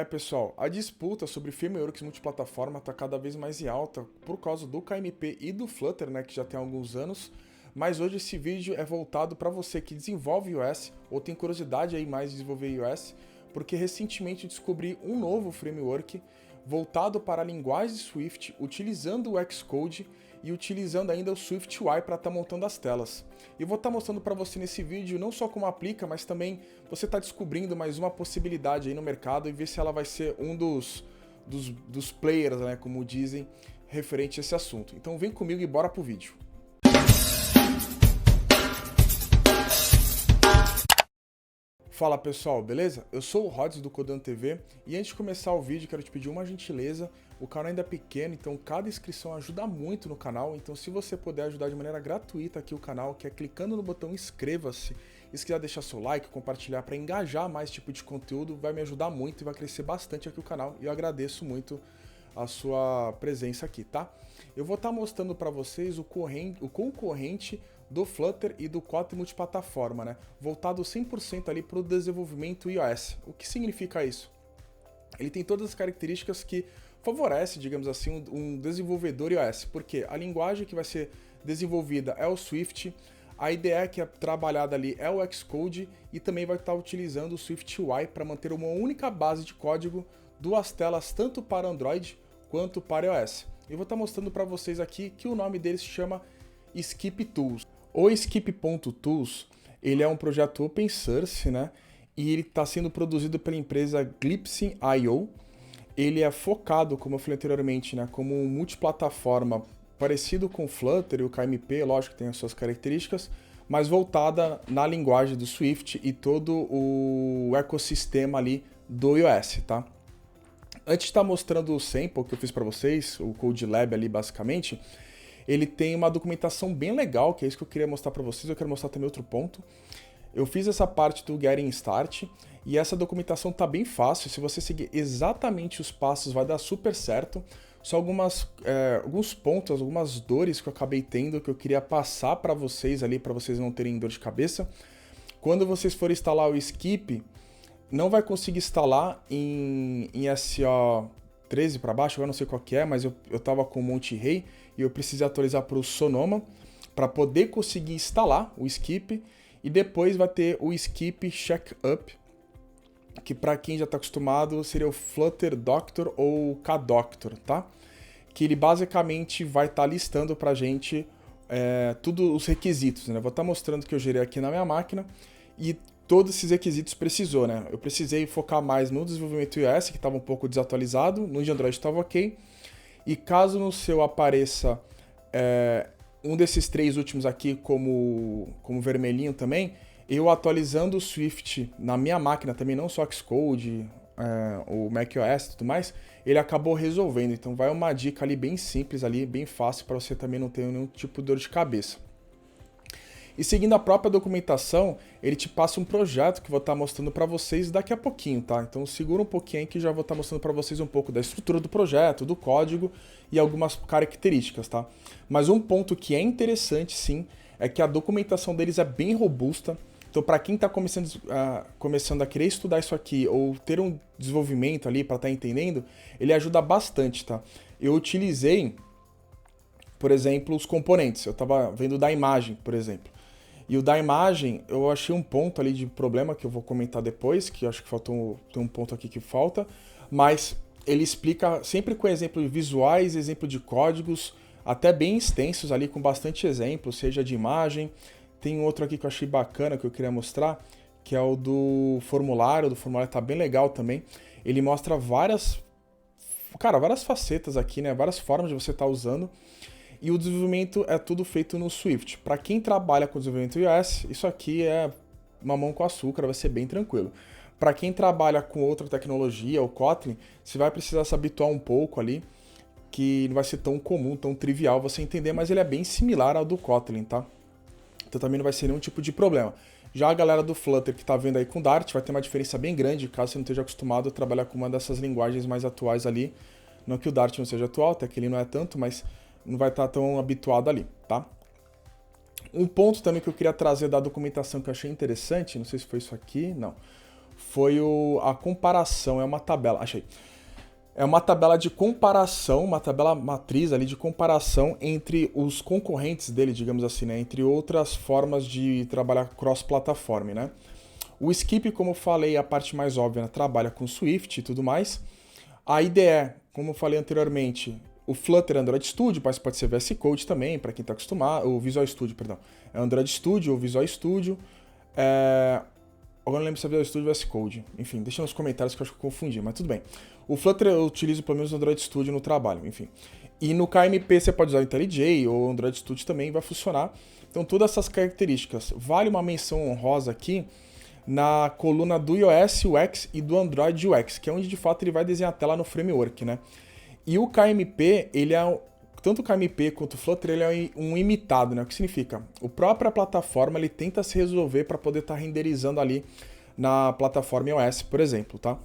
Pessoal, a disputa sobre frameworks multiplataforma está cada vez mais em alta por causa do KMP e do Flutter, né, que já tem alguns anos. Mas hoje esse vídeo é voltado para você que desenvolve iOS ou tem curiosidade aí mais de desenvolver iOS, porque recentemente descobri um novo framework voltado para a linguagem Swift, utilizando o Xcode e utilizando ainda o SwiftUI para estar montando as telas. E eu vou estar mostrando para você nesse vídeo não só como aplica, mas também você está descobrindo mais uma possibilidade aí no mercado e ver se ela vai ser um dos players, né, como dizem, referente a esse assunto. Então vem comigo e bora pro vídeo. Fala pessoal, beleza? Eu sou o Rods do Codando TV e antes de começar o vídeo quero te pedir uma gentileza. O canal ainda é pequeno, então cada inscrição ajuda muito no canal, então se você puder ajudar de maneira gratuita aqui o canal, que é clicando no botão inscreva-se, e se quiser deixar seu like, compartilhar para engajar mais tipo de conteúdo, vai me ajudar muito e vai crescer bastante aqui o canal e eu agradeço muito a sua presença aqui, tá? Eu vou estar mostrando para vocês o concorrente do Flutter e do Kotlin multiplataforma, né? Voltado 100% ali para o desenvolvimento iOS. O que significa isso? Ele tem todas as características que favorece, digamos assim, um desenvolvedor iOS, porque a linguagem que vai ser desenvolvida é o Swift, a IDE que é trabalhada ali é o Xcode e também vai estar utilizando o SwiftUI para manter uma única base de código, duas telas tanto para Android quanto para iOS. Eu vou estar mostrando para vocês aqui que o nome dele se chama Skip Tools. O Skip.tools, ele é um projeto open source, né? E ele está sendo produzido pela empresa Glipsyn.io. Ele é focado, como eu falei anteriormente, né, como um multiplataforma parecido com o Flutter e o KMP, lógico que tem as suas características, mas voltada na linguagem do Swift e todo o ecossistema ali do iOS, tá? Antes de estar mostrando o sample que eu fiz para vocês, o Code Lab ali basicamente, ele tem uma documentação bem legal, que é isso que eu queria mostrar para vocês. Eu quero mostrar também outro ponto. Eu fiz essa parte do Getting Start e essa documentação tá bem fácil. Se você seguir exatamente os passos, vai dar super certo. Só alguns pontos, algumas dores que eu acabei tendo que eu queria passar para vocês ali, para vocês não terem dor de cabeça. Quando vocês forem instalar o Skip, não vai conseguir instalar em SO13 para baixo, eu não sei qual que é, mas eu tava com o Monte Rei e eu precisei atualizar para o Sonoma para poder conseguir instalar o Skip. E depois vai ter o Skip Checkup, que para quem já está acostumado seria o Flutter Doctor ou KDoctor, tá? Que ele basicamente vai estar listando para a gente todos os requisitos, né? Vou estar mostrando que eu gerei aqui na minha máquina e todos esses requisitos precisou, né? Eu precisei focar mais no desenvolvimento iOS, que estava um pouco desatualizado, no de Android estava ok. E caso no seu apareça um desses três últimos aqui como vermelhinho também, eu atualizando o Swift na minha máquina também, não só Xcode, o macOS e tudo mais, ele acabou resolvendo. Então vai uma dica ali bem simples, ali, bem fácil para você também não ter nenhum tipo de dor de cabeça. E seguindo a própria documentação, ele te passa um projeto que eu vou estar mostrando para vocês daqui a pouquinho, tá? Então segura um pouquinho aí que já vou estar mostrando para vocês um pouco da estrutura do projeto, do código e algumas características, tá? Mas um ponto que é interessante, sim, é que a documentação deles é bem robusta. Então para quem está começando a querer estudar isso aqui ou ter um desenvolvimento ali para estar entendendo, ele ajuda bastante, tá? Eu utilizei, por exemplo, os componentes. Eu estava vendo da imagem, por exemplo. E o da imagem, eu achei um ponto ali de problema que eu vou comentar depois, que eu acho que tem um ponto aqui que falta, mas ele explica sempre com exemplo de visuais, exemplo de códigos, até bem extensos ali, com bastante exemplos, seja de imagem. Tem um outro aqui que eu achei bacana, que eu queria mostrar, que é o do formulário tá bem legal também. Ele mostra várias facetas aqui, né, várias formas de você estar usando. E o desenvolvimento é tudo feito no Swift. Para quem trabalha com desenvolvimento iOS, isso aqui é mamão com açúcar, vai ser bem tranquilo. Para quem trabalha com outra tecnologia, o Kotlin, você vai precisar se habituar um pouco ali, que não vai ser tão comum, tão trivial você entender, mas ele é bem similar ao do Kotlin, tá? Então também não vai ser nenhum tipo de problema. Já a galera do Flutter que está vendo aí com Dart vai ter uma diferença bem grande, caso você não esteja acostumado a trabalhar com uma dessas linguagens mais atuais ali. Não que o Dart não seja atual, até que ele não é tanto, mas não vai estar tão habituado ali, tá? Um ponto também que eu queria trazer da documentação que eu achei interessante, não sei se foi isso aqui, não. foi a comparação, é uma tabela, achei. É uma tabela de comparação, uma tabela matriz ali de comparação entre os concorrentes dele, digamos assim, né? Entre outras formas de trabalhar cross-platform, né? O Skip, como eu falei, a parte mais óbvia, né? Trabalha com Swift e tudo mais. A IDE, como eu falei anteriormente, o Flutter é Android Studio, mas pode ser VS Code também, para quem está acostumado, o Visual Studio, perdão. É Android Studio ou Visual Studio. Agora não lembro se é Visual Studio ou VS Code. Enfim, deixa nos comentários que eu acho que eu confundi, mas tudo bem. O Flutter eu utilizo pelo menos o Android Studio no trabalho, enfim. E no KMP você pode usar o IntelliJ ou o Android Studio também, vai funcionar. Então todas essas características. Vale uma menção honrosa aqui na coluna do iOS UX e do Android UX, que é onde de fato ele vai desenhar a tela no framework, né? E o KMP, ele é tanto o KMP quanto o Flutter, ele é um imitado, né? O que significa? A própria plataforma ele tenta se resolver para poder estar renderizando ali na plataforma iOS, por exemplo, tá?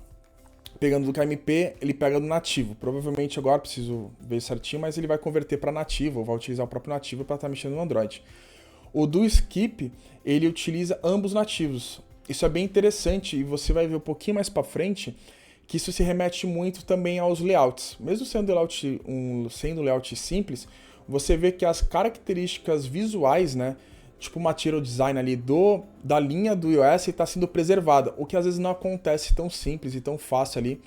Pegando do KMP, ele pega do nativo. Provavelmente agora preciso ver certinho, mas ele vai converter para nativo, ou vai utilizar o próprio nativo para estar mexendo no Android. O do Skip, ele utiliza ambos nativos. Isso é bem interessante e você vai ver um pouquinho mais para frente que isso se remete muito também aos layouts. Mesmo sendo sendo layout simples, você vê que as características visuais, né, tipo o material design ali da linha do iOS está sendo preservada, o que às vezes não acontece tão simples e tão fácil ali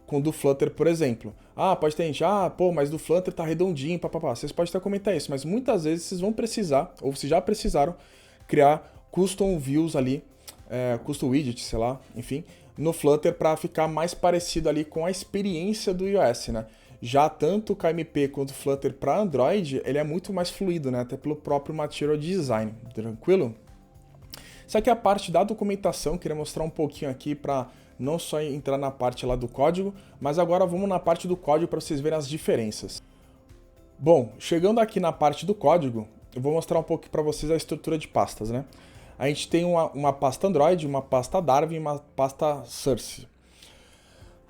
com o do Flutter, por exemplo. Pode ter gente, mas do Flutter tá redondinho, papapá. Vocês podem até comentar isso, mas muitas vezes vocês vão precisar, ou vocês já precisaram, criar custom views ali, custom widgets, sei lá, enfim, no Flutter para ficar mais parecido ali com a experiência do iOS, né? Já tanto o KMP quanto o Flutter para Android, ele é muito mais fluido, né? Até pelo próprio Material Design, tranquilo? Isso aqui é a parte da documentação, queria mostrar um pouquinho aqui para não só entrar na parte lá do código, mas agora vamos na parte do código para vocês verem as diferenças. Bom, chegando aqui na parte do código, eu vou mostrar um pouco para vocês a estrutura de pastas, né? A gente tem uma pasta Android, uma pasta Darwin e uma pasta Source.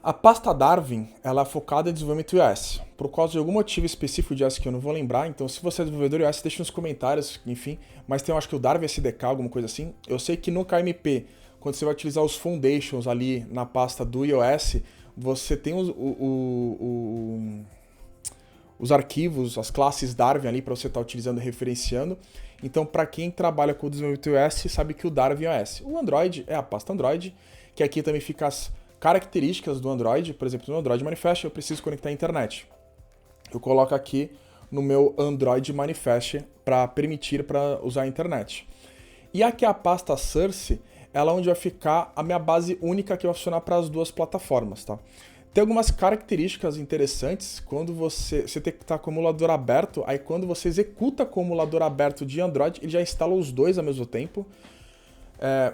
A pasta Darwin, ela é focada em desenvolvimento iOS, por causa de algum motivo específico de iOS que eu não vou lembrar, então se você é desenvolvedor iOS, deixa nos comentários, enfim, mas tem, eu acho que o Darwin SDK, alguma coisa assim. Eu sei que no KMP, quando você vai utilizar os foundations ali na pasta do iOS, você tem os arquivos, as classes Darwin ali para você estar utilizando e referenciando. Então, para quem trabalha com o desenvolvimento iOS, sabe que o Darwin iOS. O Android é a pasta Android, que aqui também fica as características do Android. Por exemplo, no Android Manifest eu preciso conectar a internet. Eu coloco aqui no meu Android Manifest para permitir para usar a internet. E aqui a pasta Source, ela é onde vai ficar a minha base única que vai funcionar para as duas plataformas, tá? Tem algumas características interessantes quando você tem que estar com o emulador aberto, aí quando você executa com o emulador aberto de Android, ele já instala os dois ao mesmo tempo.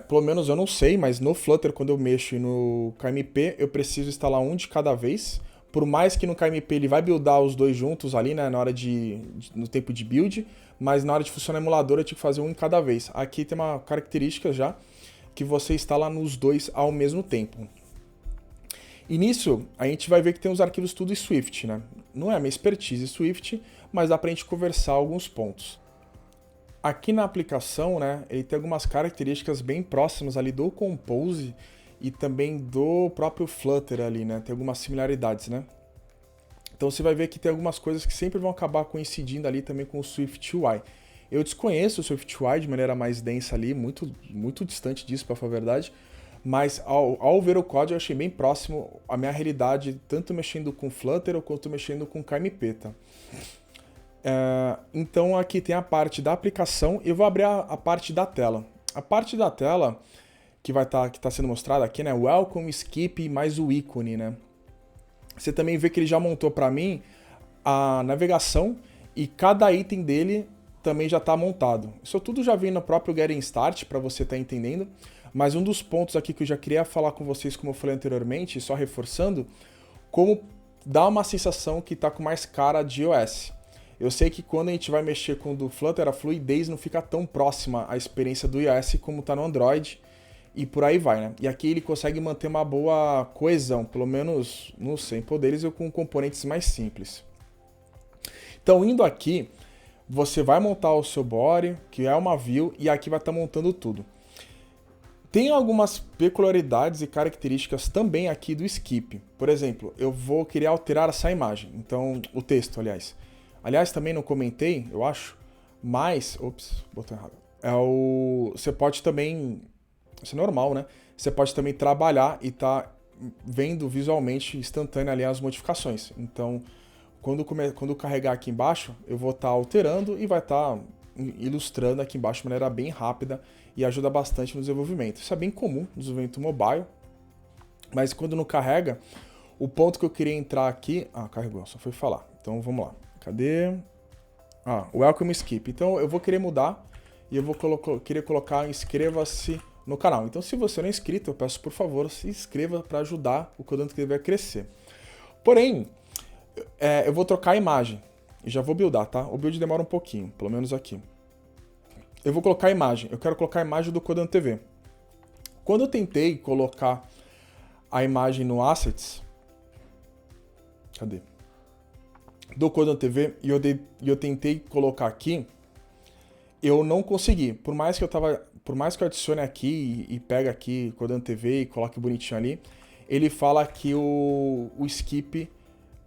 Pelo menos eu não sei, mas no Flutter, quando eu mexo no KMP, eu preciso instalar um de cada vez. Por mais que no KMP ele vai buildar os dois juntos ali, né, no tempo de build, mas na hora de funcionar o emulador eu tenho que fazer um em cada vez. Aqui tem uma característica já que você instala nos dois ao mesmo tempo. E nisso, a gente vai ver que tem os arquivos tudo em Swift, né? Não é a minha expertise Swift, mas dá pra gente conversar alguns pontos. Aqui na aplicação, né, ele tem algumas características bem próximas ali do Compose e também do próprio Flutter ali, né? Tem algumas similaridades, né? Então você vai ver que tem algumas coisas que sempre vão acabar coincidindo ali também com o Swift UI. Eu desconheço o Swift UI de maneira mais densa ali, muito, muito distante disso, para falar a verdade. Mas ao ver o código eu achei bem próximo à minha realidade, tanto mexendo com Flutter quanto mexendo com KMP, tá? Então aqui tem a parte da aplicação e eu vou abrir a parte da tela. A parte da tela que tá sendo mostrada aqui, né? Welcome, Skip mais o ícone, né? Você também vê que ele já montou para mim a navegação e cada item dele também já está montado. Isso tudo já vem no próprio Getting Start para você estar entendendo. Mas um dos pontos aqui que eu já queria falar com vocês, como eu falei anteriormente, só reforçando, como dá uma sensação que está com mais cara de iOS. Eu sei que quando a gente vai mexer com o do Flutter, a fluidez não fica tão próxima à experiência do iOS como está no Android e por aí vai, né? E aqui ele consegue manter uma boa coesão, pelo menos no sample deles ou com componentes mais simples. Então, indo aqui, você vai montar o seu body, que é uma view, e aqui vai estar montando tudo. Tem algumas peculiaridades e características também aqui do skip. Por exemplo, eu vou querer alterar essa imagem, então o texto, aliás. Aliás, também não comentei, eu acho, mas... Ops, botão errado. Você pode também... Isso é normal, né? Você pode também trabalhar e tá vendo visualmente instantâneo ali as modificações. Então, quando carregar aqui embaixo, eu vou estar alterando e vai estar ilustrando aqui embaixo de maneira bem rápida e ajuda bastante no desenvolvimento. Isso é bem comum no desenvolvimento mobile, mas quando não carrega, o ponto que eu queria entrar aqui... Ah, carregou, só foi falar. Então vamos lá. Cadê? Ah, Welcome Skip. Então eu vou querer mudar e eu vou querer colocar inscreva-se no canal. Então se você não é inscrito, eu peço por favor, se inscreva para ajudar o Codando TV a crescer. Porém, eu vou trocar a imagem. E já vou buildar, tá? O build demora um pouquinho, pelo menos aqui. Eu vou colocar a imagem. Eu quero colocar a imagem do Codando TV. Quando eu tentei colocar a imagem no Assets... Cadê? Do Codando TV, e eu tentei colocar aqui, eu não consegui. Por mais que eu adicione aqui e pega aqui Codando TV e coloque bonitinho ali, ele fala que o skip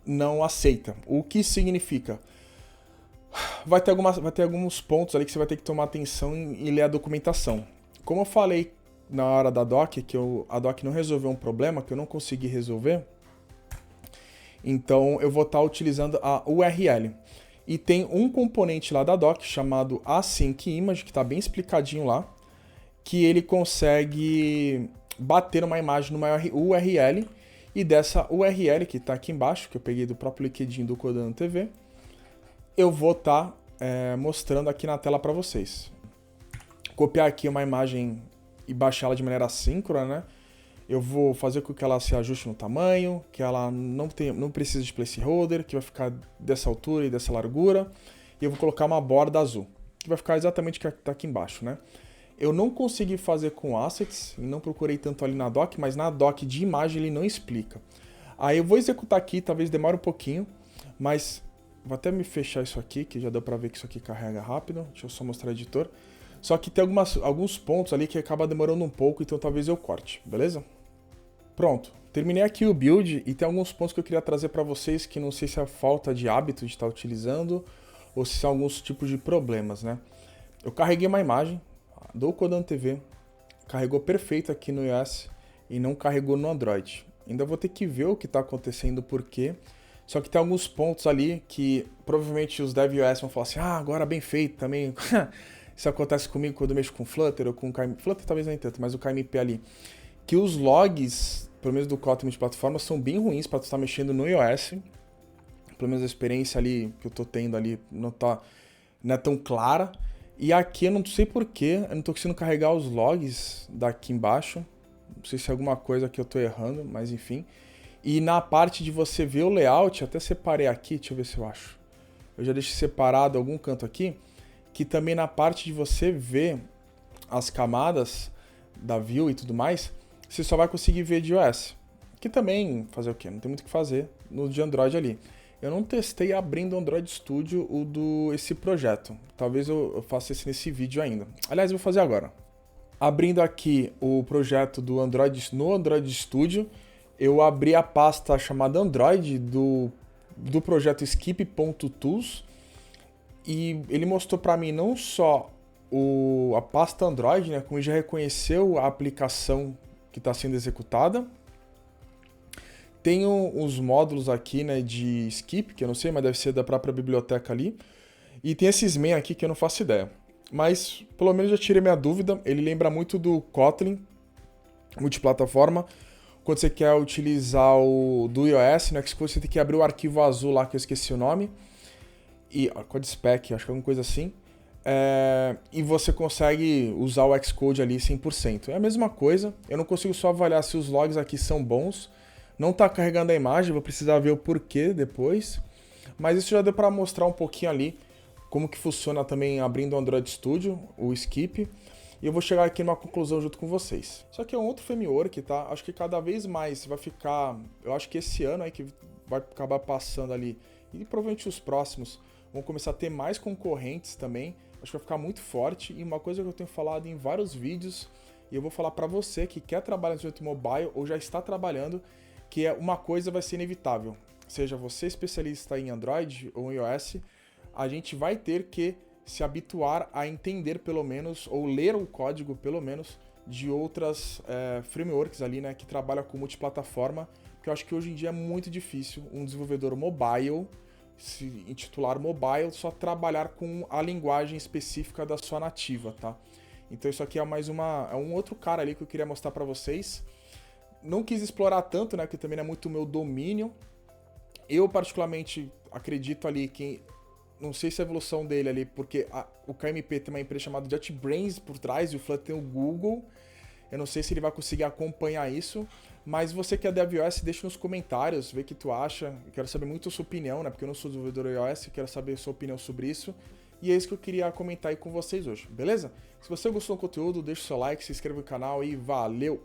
não aceita. O que significa? Vai ter alguns pontos ali que você vai ter que tomar atenção e ler a documentação. Como eu falei na hora da doc, que a doc não resolveu um problema que eu não consegui resolver, então eu vou estar utilizando a URL. E tem um componente lá da doc chamado Async Image, que está bem explicadinho lá, que ele consegue bater uma imagem numa URL, e dessa URL que está aqui embaixo, que eu peguei do próprio LinkedIn do Codando TV, eu vou estar mostrando aqui na tela para vocês. Copiar aqui uma imagem e baixá-la de maneira assíncrona, né? Eu vou fazer com que ela se ajuste no tamanho, que ela não precise de placeholder, que vai ficar dessa altura e dessa largura. E eu vou colocar uma borda azul, que vai ficar exatamente o que está aqui embaixo, né? Eu não consegui fazer com assets, e não procurei tanto ali na doc, mas na doc de imagem ele não explica. Aí eu vou executar aqui, talvez demore um pouquinho, mas vou até me fechar isso aqui, que já deu para ver que isso aqui carrega rápido. Deixa eu só mostrar o editor. Só que tem alguns pontos ali que acaba demorando um pouco, então talvez eu corte, beleza? Pronto, terminei aqui o build e tem alguns pontos que eu queria trazer para vocês que não sei se é falta de hábito de estar utilizando ou se são alguns tipos de problemas, né? Eu carreguei uma imagem do Codando TV, carregou perfeito aqui no iOS e não carregou no Android. Ainda vou ter que ver o que está acontecendo, por quê. Só que tem alguns pontos ali que provavelmente os dev iOS vão falar assim, ah, agora bem feito também. Isso acontece comigo quando eu mexo com Flutter ou com KMP. Flutter talvez nem tanto, mas o KMP ali. Que os logs, pelo menos do Kotlin de plataforma, são bem ruins para tu estar mexendo no iOS. Pelo menos a experiência ali que eu tô tendo ali não é tão clara. E aqui eu não sei porquê, eu não tô conseguindo carregar os logs daqui embaixo. Não sei se é alguma coisa que eu tô errando, mas enfim. E na parte de você ver o layout, até separei aqui, deixa eu ver se eu acho. Eu já deixei separado algum canto aqui, que também na parte de você ver as camadas da view e tudo mais, você só vai conseguir ver de iOS. Que também, fazer o quê? Não tem muito o que fazer no de Android ali. Eu não testei abrindo o Android Studio esse projeto. Talvez eu faça isso nesse vídeo ainda. Aliás, eu vou fazer agora. Abrindo aqui o projeto no Android Studio, eu abri a pasta chamada Android do projeto skip.tools e ele mostrou para mim não só a pasta Android, né, como já reconheceu a aplicação que está sendo executada. Tem os módulos aqui, né, de skip, que eu não sei, mas deve ser da própria biblioteca ali. E tem esses main aqui que eu não faço ideia. Mas, pelo menos já tirei minha dúvida. Ele lembra muito do Kotlin multiplataforma. Quando você quer utilizar o do iOS, no Xcode, você tem que abrir o arquivo azul lá, que eu esqueci o nome. E Code Spec, acho que é alguma coisa assim. E você consegue usar o Xcode ali 100%. É a mesma coisa. Eu não consigo só avaliar se os logs aqui são bons. Não está carregando a imagem, vou precisar ver o porquê depois. Mas isso já deu para mostrar um pouquinho ali como que funciona também abrindo o Android Studio, o Skip. E eu vou chegar aqui numa conclusão junto com vocês. Só que é um outro framework, tá? Acho que cada vez mais vai ficar... Eu acho que esse ano aí que vai acabar passando ali, e provavelmente os próximos, vão começar a ter mais concorrentes também. Acho que vai ficar muito forte. E uma coisa que eu tenho falado em vários vídeos e eu vou falar para você que quer trabalhar no desenvolvimento mobile ou já está trabalhando, que é uma coisa vai ser inevitável. Seja você especialista em Android ou em iOS, a gente vai ter que se habituar a entender pelo menos, ou ler o código pelo menos, de outras frameworks ali, né, que trabalham com multiplataforma, porque eu acho que hoje em dia é muito difícil um desenvolvedor mobile, se intitular mobile, só trabalhar com a linguagem específica da sua nativa, tá? Então isso aqui é um outro cara ali que eu queria mostrar para vocês. Não quis explorar tanto, né, que também não é muito o meu domínio. Eu particularmente acredito ali que, não sei se a evolução dele ali, porque o KMP tem uma empresa chamada JetBrains por trás e o Flutter tem o Google. Eu não sei se ele vai conseguir acompanhar isso, mas você que é da iOS, deixa nos comentários, vê o que tu acha. Eu quero saber muito a sua opinião, né? Porque eu não sou desenvolvedor iOS, eu quero saber a sua opinião sobre isso. E é isso que eu queria comentar aí com vocês hoje, beleza? Se você gostou do conteúdo, deixa o seu like, se inscreva no canal e valeu!